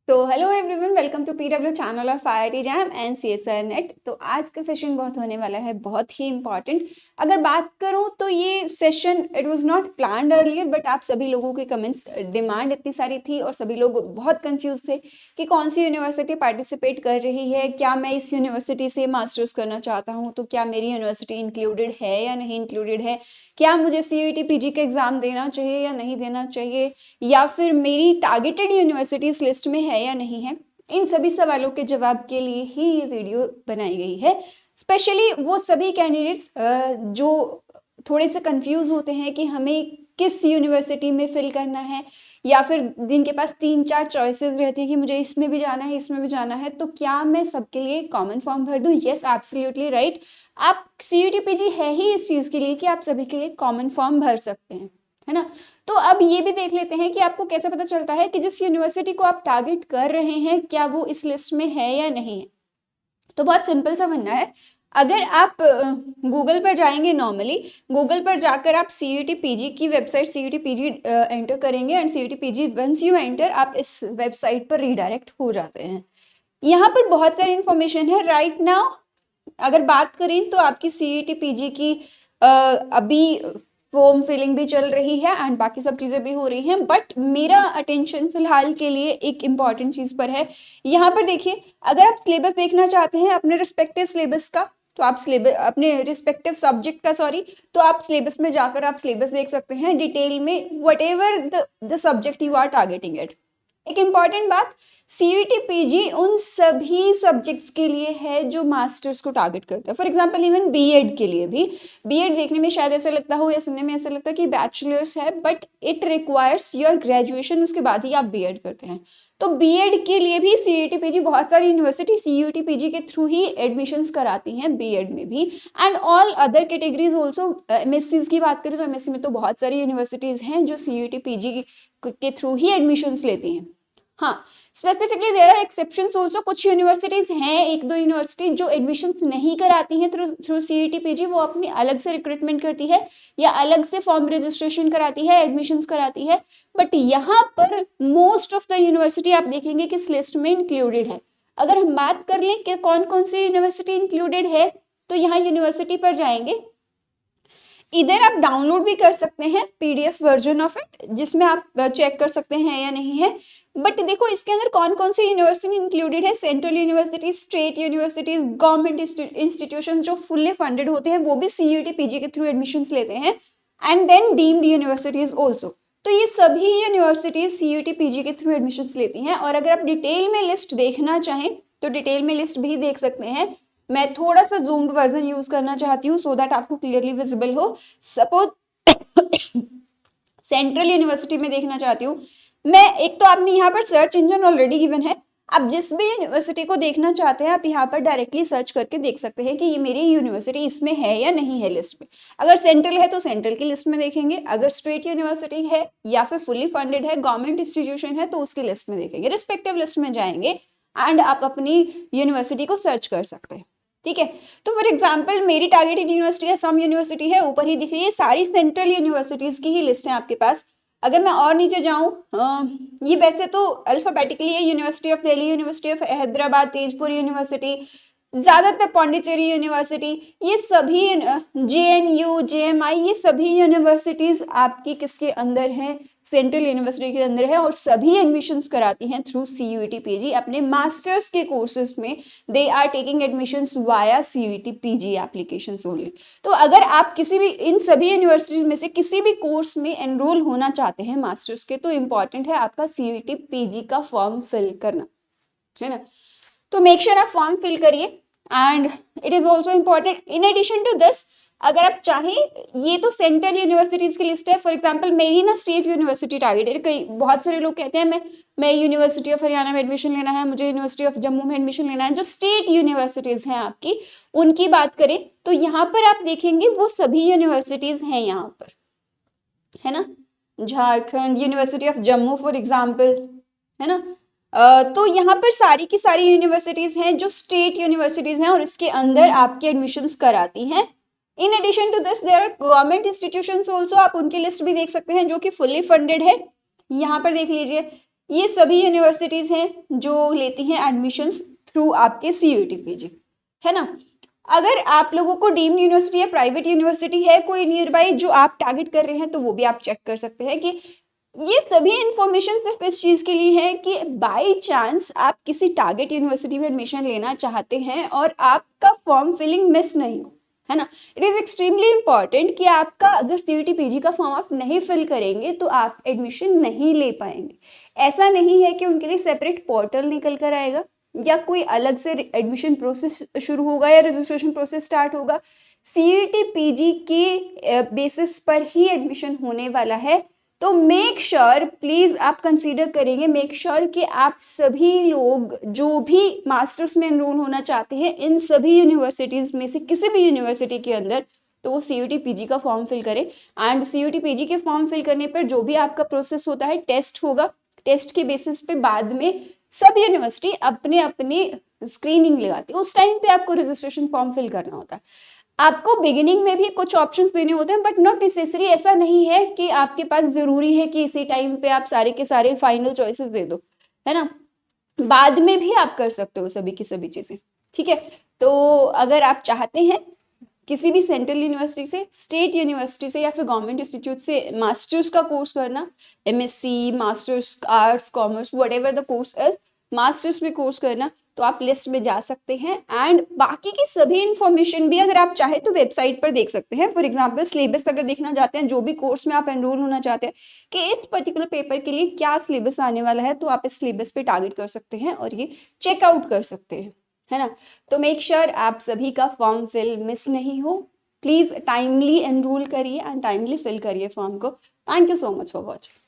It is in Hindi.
तो hello everyone, welcome to PW channel of IIT JAM and CSR NET. तो आज का सेशन बहुत होने वाला है, बहुत ही इंपॉर्टेंट। अगर बात करूं तो ये session it was not planned earlier, but आप सभी लोगों के कमेंट्स, डिमांड इतनी सारी थी और सभी लोग बहुत कंफ्यूज थे कि कौन सी यूनिवर्सिटी पार्टिसिपेट कर रही है, क्या मैं इस यूनिवर्सिटी से मास्टर्स करना चाहता हूँ तो क्या मेरी यूनिवर्सिटी इंक्लूडेड है या नहीं इंक्लूडेड है, क्या मुझे CUET PG का एग्जाम देना चाहिए या नहीं देना चाहिए, या फिर मेरी टारगेटेड यूनिवर्सिटीज लिस्ट में है या नहीं है। इन सभी सवालों के जवाब के लिए ही ये वीडियो बनाई गई है। स्पेशली वो सभी कैंडिडेट्स जो थोड़े से कंफ्यूज होते हैं कि हमें किस यूनिवर्सिटी में फिल करना है, या फिर जिनके पास 3-4 चॉइसेस रहती है कि मुझे इसमें भी जाना है इसमें भी जाना है, तो क्या मैं सबके लिए कॉमन फॉर्म भर दूं? Yes, absolutely right. आप CUET PG है ही इस चीज के लिए कि आप सभी के लिए कॉमन फॉर्म भर सकते हैं, है ना। तो अब ये भी देख लेते हैं कि आपको कैसे पता चलता है कि जिस यूनिवर्सिटी को आप टारगेट कर रहे हैं क्या वो इस लिस्ट में है या नहीं है। तो बहुत सिंपल सा बनना है। अगर आप गूगल पर जाएंगे, नॉर्मली गूगल पर जाकर आप CUET PG की वेबसाइट CUET PG एंटर करेंगे and CUET PG once you enter आप इस वेबसाइट पर रीडायरेक्ट हो जाते हैं। यहाँ पर बहुत सारी इंफॉर्मेशन है राइट नाउ। अगर बात करें तो आपकी CUET PG की अभी फॉर्म फिलिंग भी चल रही है एंड बाकी सब चीज़ें भी हो रही हैं, बट मेरा अटेंशन फिलहाल के लिए एक इम्पॉर्टेंट चीज़ पर है। यहाँ पर देखिए, अगर आप सिलेबस देखना चाहते हैं अपने रिस्पेक्टिव सिलेबस का, तो आप सिलेबस अपने रिस्पेक्टिव सब्जेक्ट का, सॉरी, तो आप सिलेबस में जाकर आप सिलेबस देख सकते हैं डिटेल में, whatever the subject you are targeting at. एक इम्पॉर्टेंट बात, CUET PG उन सभी सब्जेक्ट्स के लिए है जो मास्टर्स को टारगेट करता है। फॉर एग्जांपल इवन बीएड के लिए भी, बीएड देखने में शायद ऐसा लगता हो या सुनने में ऐसा लगता है कि बैचलर्स है, but it requires your graduation, उसके बाद ही आप बीएड करते हैं। तो बीएड के लिए भी CUET PG, बहुत सारी यूनिवर्सिटी CUET PG के थ्रू ही एडमिशंस कराती हैं बीएड में भी, and all other categories also. MSc की बात करें तो MSc में तो बहुत सारी यूनिवर्सिटीज हैं जो CUET PG के थ्रू ही एडमिशंस लेती हैं। हाँ, specifically there are exceptions also. कुछ यूनिवर्सिटीज हैं, एक दो यूनिवर्सिटी जो एडमिशंस नहीं कराती हैं थ्रू CUET PG, वो अपनी अलग से रिक्रूटमेंट करती है या अलग से फॉर्म रजिस्ट्रेशन कराती है, एडमिशंस कराती है। बट यहाँ पर मोस्ट ऑफ द यूनिवर्सिटी आप देखेंगे कि इस लिस्ट में इंक्लूडेड है। अगर हम बात कर लें कि कौन कौन सी यूनिवर्सिटी इंक्लूडेड है, तो यहाँ यूनिवर्सिटी पर जाएंगे, इधर आप डाउनलोड भी कर सकते हैं PDF वर्जन ऑफ इट, जिसमें आप चेक कर सकते हैं या नहीं है। बट देखो इसके अंदर कौन कौन सी यूनिवर्सिटी इंक्लूडेड है, central university, state universities, government institution जो फुल्ली फंडेड होते हैं वो भी CUET PG के थ्रू एडमिशंस लेते हैं, and then deemed universities also. तो ये सभी यूनिवर्सिटीज CUET PG के थ्रू एडमिशंस लेती हैं। और अगर आप डिटेल में लिस्ट देखना चाहें तो डिटेल में लिस्ट भी देख सकते हैं। मैं थोड़ा सा जूम्ड वर्जन यूज करना चाहती हूँ सो दैट आपको क्लियरली विजिबल हो। सपोज सेंट्रल यूनिवर्सिटी में देखना चाहती हूँ मैं, एक तो आपने यहाँ पर सर्च इंजन ऑलरेडी गिवन है। आप जिस भी यूनिवर्सिटी को देखना चाहते हैं आप यहाँ पर डायरेक्टली सर्च करके देख सकते हैं कि ये मेरी यूनिवर्सिटी इसमें है या नहीं है लिस्ट में। अगर सेंट्रल है तो सेंट्रल की लिस्ट में देखेंगे, अगर स्टेट यूनिवर्सिटी है या फिर फुली फंडेड है, गवर्नमेंट इंस्टीट्यूशन है, तो उसकी लिस्ट में देखेंगे, रिस्पेक्टिव लिस्ट में जाएंगे एंड आप अपनी यूनिवर्सिटी को सर्च कर सकते हैं। ठीक है, तो फॉर एग्जाम्पल मेरी टारगेटेड यूनिवर्सिटी असम यूनिवर्सिटी है, ऊपर ही दिख रही है, सारी सेंट्रल यूनिवर्सिटीज की ही लिस्ट है आपके पास। अगर मैं और नीचे जाऊं, ये वैसे तो अल्फाबेटिकली है, university of Delhi, university of Hyderabad, Tezpur university, ज्यादातर पौंडीचेरी यूनिवर्सिटी, ये सभी JNU, JMI, ये सभी यूनिवर्सिटीज आपकी किसके अंदर है, सेंट्रल यूनिवर्सिटी के अंदर है, और सभी एडमिशंस कराती हैं थ्रू CUET PG अपने मास्टर्स के कोर्सेज में। They are taking admissions via CUET PG एप्लीकेशन ओनली। तो अगर आप किसी भी इन सभी यूनिवर्सिटीज में से किसी भी कोर्स में एनरोल होना चाहते हैं मास्टर्स के, तो इंपॉर्टेंट है आपका CUET PG का फॉर्म फिल करना, है ना। तो मेक श्योर आप फॉर्म फिल करिए, and it is also important in addition to this, अगर आप चाहें, ये तो सेंट्रल यूनिवर्सिटीज की लिस्ट है। फॉर एग्जांपल मेरी ना स्टेट यूनिवर्सिटी टारगेट है। कई बहुत सारे लोग कहते हैं मैं यूनिवर्सिटी ऑफ हरियाणा में एडमिशन लेना है, मुझे यूनिवर्सिटी ऑफ जम्मू में एडमिशन लेना है। जो स्टेट यूनिवर्सिटीज हैं आपकी, उनकी बात करें तो यहाँ पर आप देखेंगे वो सभी यूनिवर्सिटीज हैं यहाँ पर, है ना। Jharkhand university of Jammu for example, है ना। तो यहाँ पर सारी की सारी यूनिवर्सिटीज हैं जो स्टेट यूनिवर्सिटीज हैं और इसके अंदर आपके एडमिशंस कराती हैं। In addition to this there are government institutions also, आप उनकी लिस्ट भी देख सकते हैं जो कि फुल्ली फंडेड है, यहाँ पर देख लीजिए, ये सभी यूनिवर्सिटीज हैं जो लेती हैं एडमिशन्स थ्रू आपके CUET PG, है ना। अगर आप लोगों को डीम्ड यूनिवर्सिटी या प्राइवेट यूनिवर्सिटी है कोई नियर बाई जो आप टारगेट कर रहे हैं, तो वो भी आप चेक कर सकते हैं कि ये सभी इंफॉर्मेशन सिर्फ इस चीज़ के लिए है कि बाय चांस आप किसी टारगेट यूनिवर्सिटी में एडमिशन लेना चाहते हैं और आपका फॉर्म फिलिंग मिस नहीं हो, है ना। इट इज़ एक्सट्रीमली इंपॉर्टेंट कि आपका अगर CUET PG का फॉर्म आप नहीं फिल करेंगे तो आप एडमिशन नहीं ले पाएंगे। ऐसा नहीं है कि उनके लिए सेपरेट पोर्टल निकल कर आएगा या कोई अलग से एडमिशन प्रोसेस शुरू होगा या रजिस्ट्रेशन प्रोसेस स्टार्ट होगा। CUET PG के बेसिस पर ही एडमिशन होने वाला है। तो मेक श्योर प्लीज़ आप कंसीडर करेंगे, मेक श्योर कि आप सभी लोग जो भी मास्टर्स में एनरोल होना चाहते हैं इन सभी यूनिवर्सिटीज़ में से किसी भी यूनिवर्सिटी के अंदर, तो वो CUET PG का फॉर्म फिल करें। एंड CUET PG के फॉर्म फिल करने पर जो भी आपका प्रोसेस होता है, टेस्ट होगा, टेस्ट के बेसिस पे बाद में सब यूनिवर्सिटी अपने अपने स्क्रीनिंग लगाती है, उस टाइम पे आपको रजिस्ट्रेशन फॉर्म फिल करना होता है। आपको बिगिनिंग में भी कुछ ऑप्शंस देने होते हैं, बट नॉट नेसेसरी, ऐसा नहीं है कि आपके पास जरूरी है कि इसी टाइम पे आप सारे के सारे फाइनल चॉइसेस दे दो, है ना। बाद में भी आप कर सकते हो सभी की सभी चीजें, ठीक है। तो अगर आप चाहते हैं किसी भी सेंट्रल यूनिवर्सिटी से, स्टेट यूनिवर्सिटी से या फिर गवर्नमेंट इंस्टीट्यूट से मास्टर्स का कोर्स करना, MSc, masters arts commerce what ever the course is, masters में कोर्स करना, तो आप लिस्ट में जा सकते हैं। एंड बाकी की सभी इंफॉर्मेशन भी अगर आप चाहे तो वेबसाइट पर देख सकते हैं। फॉर एग्जांपल सिलेबस अगर देखना चाहते हैं, जो भी कोर्स में आप एनरोल होना चाहते हैं कि इस पर्टिकुलर पेपर के लिए क्या सिलेबस आने वाला है, तो आप इस सिलेबस पे टारगेट कर सकते हैं और ये चेकआउट कर सकते हैं, है ना। तो मेक श्योर आप सभी का फॉर्म फिल मिस नहीं हो। प्लीज टाइमली एनरोल करिए एंड टाइमली फिल करिए फॉर्म को। Thank you so much for watching.